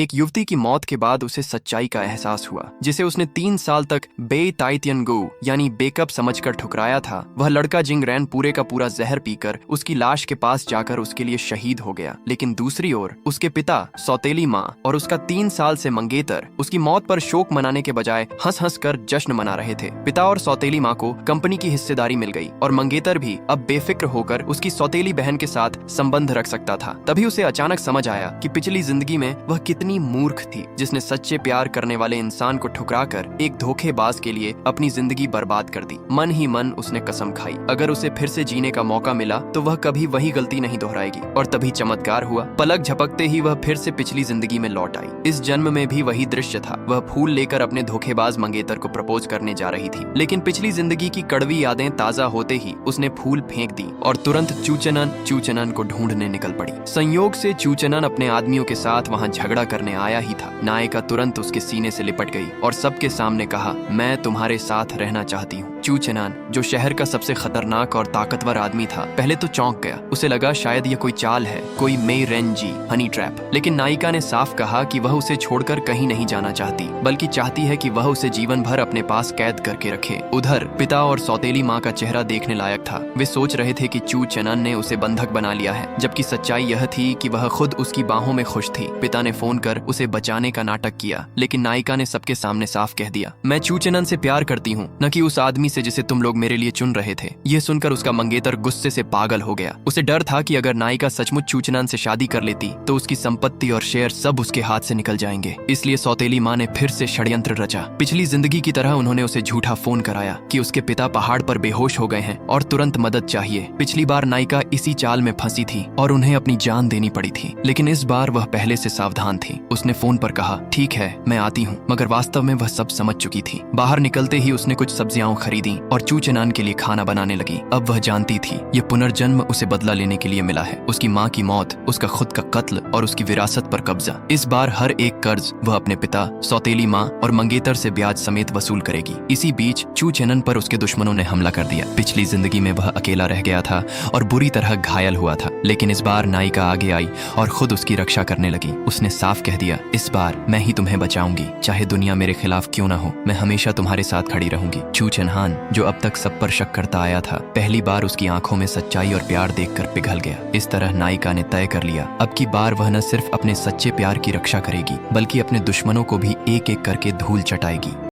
एक युवती की मौत के बाद उसे सच्चाई का एहसास हुआ, जिसे उसने 3 साल तक बे ताइतियन गो यानी बेकअप समझकर ठुकराया था। वह लड़का जिंगरैन पूरे का पूरा जहर पीकर उसकी लाश के पास जाकर उसके लिए शहीद हो गया। लेकिन दूसरी ओर उसके पिता, सौतेली माँ और उसका 3 साल से मंगेतर उसकी मौत पर शोक मनाने के बजाय हंस हंस कर जश्न मना रहे थे। पिता और सौतेली माँ को कंपनी की हिस्सेदारी मिल गई और मंगेतर भी अब बेफिक्र होकर उसकी सौतेली बहन के साथ संबंध रख सकता था। तभी उसे अचानक समझ आया कि पिछली जिंदगी में वह कितनी मूर्ख थी, जिसने सच्चे प्यार करने वाले इंसान को ठुकराकर एक धोखेबाज के लिए अपनी जिंदगी बर्बाद कर दी। मन ही मन उसने कसम खाई, अगर उसे फिर से जीने का मौका मिला तो वह कभी वही गलती नहीं दोहराएगी। और तभी चमत्कार हुआ। पलक झपकते ही वह फिर से पिछली जिंदगी में लौट आई। इस जन्म में भी वही दृश्य था। वह फूल लेकर अपने धोखेबाज मंगेतर को प्रपोज करने जा रही थी, लेकिन पिछली जिंदगी की कड़वी यादें ताजा होते ही उसने फूल फेंक दी और तुरंत चूचनन को ढूंढने निकल पड़ी। संयोग से चूचनन अपने आदमियों के साथ वहां झगड़ा करने आया ही था। नायिका तुरंत उसके सीने से लिपट गई और सबके सामने कहा, मैं तुम्हारे साथ रहना चाहती हूँ। चूचनन, जो शहर का सबसे खतरनाक और ताकतवर आदमी था, पहले तो चौंक गया। उसे लगा शायद ये कोई चाल है, कोई मेई रेंजी हनी ट्रैप। लेकिन नायिका ने साफ कहा कि वह उसे छोड़कर कहीं नहीं जाना चाहती, बल्कि चाहती है कि वह उसे जीवन भर अपने पास कैद करके रखे। उधर पिता और सौतेली माँ का चेहरा देखने लायक था। वे सोच रहे थे कि चूचनन ने उसे बंधक बना लिया है, जबकि सच्चाई यह थी कि वह खुद उसकी बाहों में खुश थी। पिता ने फोन कर उसे बचाने का नाटक किया, लेकिन नायिका ने सबके सामने साफ कह दिया, मैं चूचनन से प्यार करती हूँ, न कि उस आदमी से जिसे तुम लोग मेरे लिए चुन रहे थे। यह सुनकर उसका मंगेतर गुस्से से पागल हो गया। उसे डर था कि अगर नायिका सचमुच चूचनन से शादी कर लेती तो उसकी संपत्ति और शेयर सब उसके हाथ से निकल जाएंगे। इसलिए सौतेली माँ ने फिर से षड्यंत्र रचा। पिछली जिंदगी की तरह उन्होंने उसे झूठा फोन कराया कि उसके पिता पहाड़ पर बेहोश हो गए हैं और तुरंत मदद चाहिए। पिछली बार नायिका इसी चाल में फंसी थी और उन्हें अपनी जान देनी पड़ी थी, लेकिन इस बार वह पहले से सावधान थी। उसने फोन पर कहा, ठीक है मैं आती हूँ, मगर वास्तव में वह सब समझ चुकी थी। बाहर निकलते ही उसने कुछ सब्जियां खरीदी और चूचनन के लिए खाना बनाने लगी। अब वह जानती थी ये पुनर्जन्म उसे बदला लेने के लिए मिला है। उसकी माँ की मौत, उसका खुद का कत्ल और उसकी विरासत पर कब्जा। इस बार हर एक कर्ज वह अपने पिता, सौतेली माँ और मंगेतर से ब्याज समेत वसूल करेगी। इसी बीच चूचनन पर उसके दुश्मनों ने हमला कर दिया। पिछली जिंदगी में वह अकेला रह गया था और बुरी तरह घायल हुआ था, लेकिन इस बार नायिका आगे आई और खुद उसकी रक्षा करने लगी। उसने साफ कह दिया, इस बार मैं ही तुम्हें बचाऊंगी, चाहे दुनिया मेरे खिलाफ क्यों ना हो, मैं हमेशा तुम्हारे साथ खड़ी रहूंगी। चूचनन, जो अब तक सब पर शक करता आया था, पहली बार उसकी आंखों में सच्चाई और प्यार देखकर पिघल गया। इस तरह नायिका ने तय कर लिया, अब की बार वह न सिर्फ अपने सच्चे प्यार की रक्षा करेगी, बल्कि अपने दुश्मनों को भी एक एक करके धूल चटाएगी।